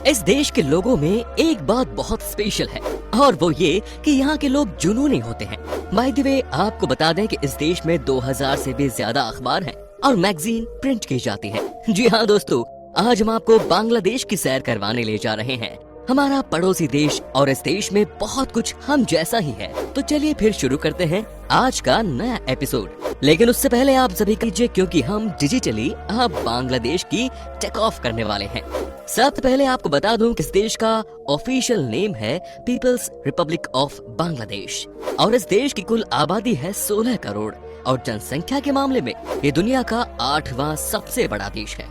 इस देश के लोगों में एक बात बहुत स्पेशल है और वो ये कि यहाँ के लोग जुनूनी होते हैं। बाय द वे, आपको बता दें कि इस देश में 2000 से भी ज्यादा अखबार हैं और मैगजीन प्रिंट की जाती है। जी हाँ दोस्तों, आज हम आपको बांग्लादेश की सैर करवाने ले जा रहे हैं, हमारा पड़ोसी देश, और इस देश में बहुत कुछ हम जैसा ही है। तो चलिए फिर शुरू करते हैं आज का नया एपिसोड। लेकिन उससे पहले आप सभी कीजिए, क्योंकि हम डिजिटली अब बांग्लादेश की टेक ऑफ करने वाले हैं। सबसे पहले आपको बता दूं कि इस देश का ऑफिशियल नेम है पीपल्स रिपब्लिक ऑफ बांग्लादेश और इस देश की कुल आबादी है 16 करोड़ और जनसंख्या के मामले में ये दुनिया का 8वां सबसे बड़ा देश है।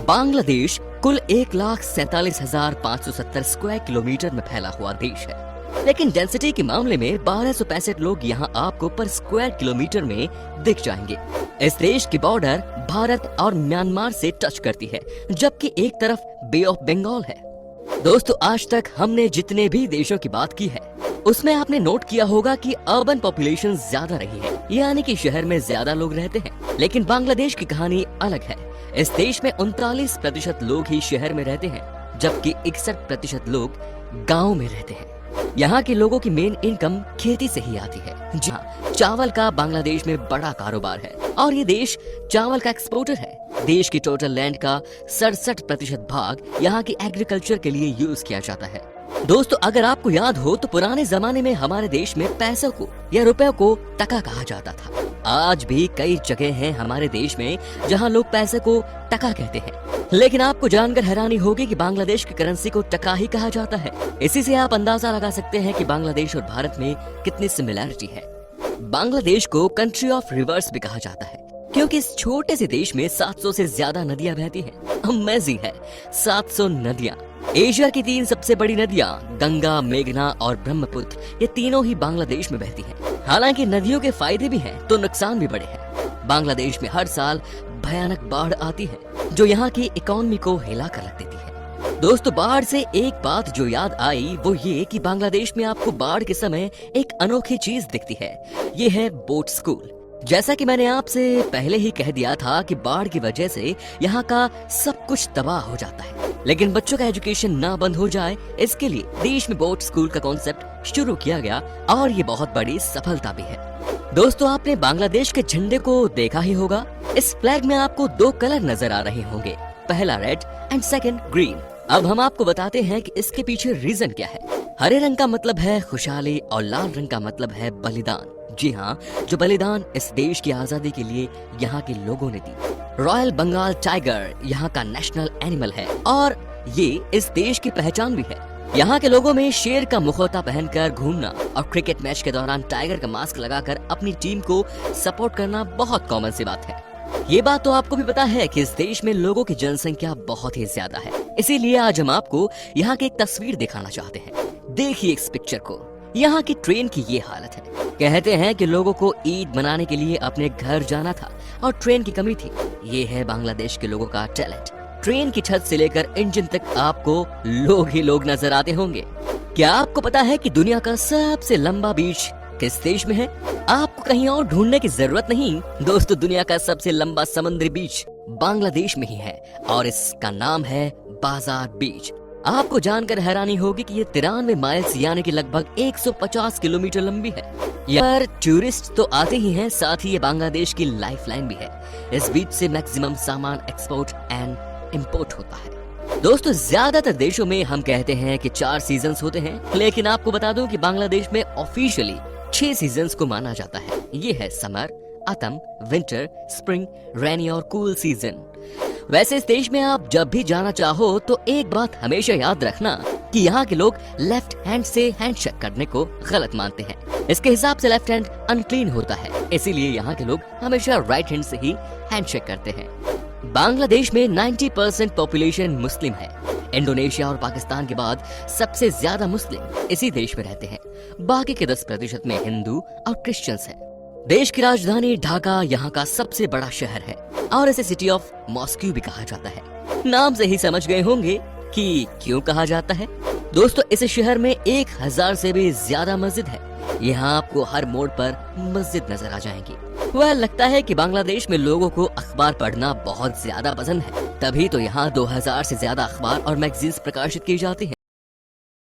बांग्लादेश कुल 1,47,570 स्क्वायर किलोमीटर में फैला हुआ देश है, लेकिन डेंसिटी के मामले में 1265 लोग यहाँ आपको पर स्क्वायर किलोमीटर में दिख जाएंगे। इस देश की बॉर्डर भारत और म्यांमार से टच करती है, जबकि एक तरफ बे ऑफ बंगाल है। दोस्तों, आज तक हमने जितने भी देशों की बात की है उसमें आपने नोट किया होगा कि अर्बन पॉपुलेशन ज्यादा रही है, यानी कि शहर में ज्यादा लोग रहते हैं। लेकिन बांग्लादेश की कहानी अलग है। इस देश में 39% लोग ही शहर में रहते हैं, जबकि 61% लोग गाँव में रहते हैं। यहाँ के लोगों की मेन इनकम खेती से ही आती है। जी हाँ, चावल का बांग्लादेश में बड़ा कारोबार है और ये देश चावल का एक्सपोर्टर है। देश की टोटल लैंड का 67% भाग यहाँ की एग्रीकल्चर के लिए यूज किया जाता है। दोस्तों, अगर आपको याद हो तो पुराने जमाने में हमारे देश में पैसों को या रुपयों को टका कहा जाता था। आज भी कई जगह हैं हमारे देश में जहां लोग पैसे को टका कहते हैं, लेकिन आपको जानकर हैरानी होगी कि बांग्लादेश की करेंसी को टका ही कहा जाता है। इसी से आप अंदाजा लगा सकते हैं कि बांग्लादेश और भारत में कितनी सिमिलैरिटी है। बांग्लादेश को कंट्री ऑफ रिवर्स भी कहा जाता है, क्योंकि इस छोटे से देश में 700 से ज्यादा नदियां बहती हैं। अमेजिंग है, 700 नदियां। एशिया की 3 सबसे बड़ी नदियां गंगा, मेघना और ब्रह्मपुत्र, ये तीनों ही बांग्लादेश में बहती हैं। हालांकि नदियों के फायदे भी हैं तो नुकसान भी बड़े हैं। बांग्लादेश में हर साल भयानक बाढ़ आती है जो यहाँ की इकोनॉमी को हिला कर रख देती है। दोस्तों, बाढ़ से एक बात जो याद आई वो ये कि बांग्लादेश में आपको बाढ़ के समय एक अनोखी चीज दिखती है, ये है बोट स्कूल। जैसा कि मैंने आपसे पहले ही कह दिया था कि बाढ़ की वजह से यहाँ का सब कुछ तबाह हो जाता है, लेकिन बच्चों का एजुकेशन ना बंद हो जाए इसके लिए देश में बोट स्कूल का कॉन्सेप्ट शुरू किया गया और ये बहुत बड़ी सफलता भी है। दोस्तों, आपने बांग्लादेश के झंडे को देखा ही होगा। इस फ्लैग में आपको 2 कलर नजर आ रहे होंगे, पहला रेड एंड सेकंड ग्रीन। अब हम आपको बताते हैं कि इसके पीछे रीजन क्या है। हरे रंग का मतलब है खुशहाली और लाल रंग का मतलब है बलिदान। जी हाँ, जो बलिदान इस देश की आजादी के लिए यहाँ के लोगों ने दी। रॉयल बंगाल टाइगर यहाँ का नेशनल एनिमल है और ये इस देश की पहचान भी है। यहाँ के लोगों में शेर का मुखौटा पहनकर घूमना और क्रिकेट मैच के दौरान टाइगर का मास्क लगाकर अपनी टीम को सपोर्ट करना बहुत कॉमन सी बात है। ये बात तो आपको भी पता है कि इस देश में लोगों की जनसंख्या बहुत ही ज्यादा है, इसीलिए आज हम आपको यहाँ की एक तस्वीर दिखाना चाहते हैं। देखिए इस पिक्चर को। यहाँ की ट्रेन की ये हालत है। कहते हैं कि लोगों को ईद मनाने के लिए अपने घर जाना था और ट्रेन की कमी थी। ये है बांग्लादेश के लोगों का टैलेंट। ट्रेन की छत से लेकर इंजन तक आपको लोग ही लोग नजर आते होंगे। क्या आपको पता है कि दुनिया का सबसे लंबा बीच किस देश में है? आपको कहीं और ढूंढने की जरूरत नहीं दोस्तों, दुनिया का सबसे लंबा समुद्री बीच बांग्लादेश में ही है और इसका नाम है बाजार बीच। आपको जानकर हैरानी होगी कि ये 93 माइल्स यानी कि लगभग 150 किलोमीटर लंबी है। यहाँ पर टूरिस्ट तो आते ही हैं, साथ ही ये बांग्लादेश की लाइफलाइन भी है। इस बीच से मैक्सिमम सामान एक्सपोर्ट एंड इंपोर्ट होता है। दोस्तों, ज्यादातर देशों में हम कहते हैं कि 4 सीजन्स होते हैं, लेकिन आपको बता दूं कि बांग्लादेश में ऑफिशियली 6 सीजन्स को माना जाता है। ये है समर, ऑटम, विंटर, स्प्रिंग, रेनी और कूल सीजन। वैसे इस देश में आप जब भी जाना चाहो तो एक बात हमेशा याद रखना कि यहाँ के लोग लेफ्ट हैंड से हैंडशेक करने को गलत मानते हैं। इसके हिसाब से लेफ्ट हैंड अनक्लीन होता है, इसीलिए यहाँ के लोग हमेशा राइट हैंड से ही हैंडशेक करते हैं। बांग्लादेश में 90% पॉपुलेशन मुस्लिम है। इंडोनेशिया और पाकिस्तान के बाद सबसे ज्यादा मुस्लिम इसी देश में रहते हैं। बाकी के 10% में हिंदू और क्रिश्चियंस हैं। देश की राजधानी ढाका यहाँ का सबसे बड़ा शहर है और इसे सिटी ऑफ मॉस्को भी कहा जाता है। नाम से ही समझ गए होंगे कि क्यों कहा जाता है। दोस्तों, इस शहर में 1000 से भी ज्यादा मस्जिद है। यहाँ आपको हर मोड़ पर मस्जिद नजर आ जाएंगी। वह लगता है कि बांग्लादेश में लोगों को अखबार पढ़ना बहुत ज्यादा पसंद है, तभी तो यहाँ 2000 से ज्यादा अखबार और मैगजीन्स प्रकाशित की जाती हैं।